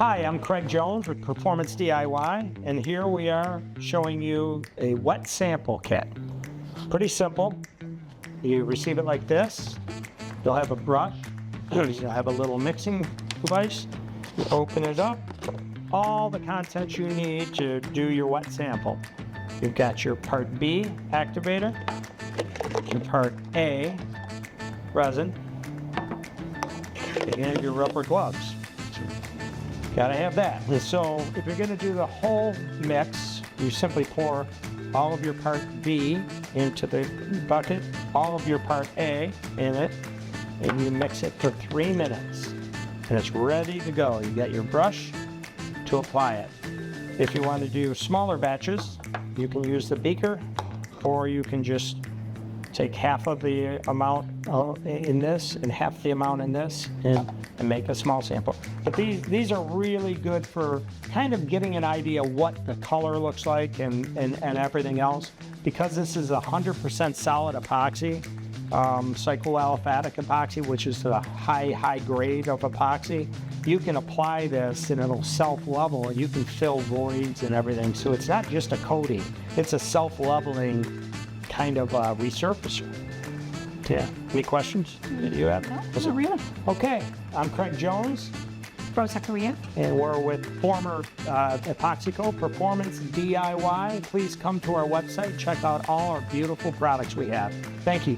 Hi, I'm Craig Jones with Performance DIY, and here we are showing you a wet sample kit. Pretty simple. You receive it like this. You'll have a brush. You'll have a little mixing device. You open it up. All the contents you need to do your wet sample. You've got your part B activator, your part A resin, and your rubber gloves. Gotta have that. And so if you're gonna do the whole mix, you simply pour all of your part B into the bucket, all of your part A in it, and you mix it for 3 minutes. And it's ready to go. You got your brush to apply it. If you want to do smaller batches, you can use the beaker, or you can just take half of the amount in this and half the amount in this and make a small sample. But these are really good for kind of getting an idea what the color looks like and everything else. Because this is 100% solid epoxy, cycloaliphatic epoxy, which is the high grade of epoxy, you can apply this and it'll self-level and you can fill voids and everything. So it's not just a coating, it's a self-leveling kind of resurfacer. Yeah. Any questions that you have? No, not really. Okay. I'm Craig Jones. Rosa Korea. And we're with former Epoxyco Performance DIY. Please come to our website, check out all our beautiful products we have. Thank you.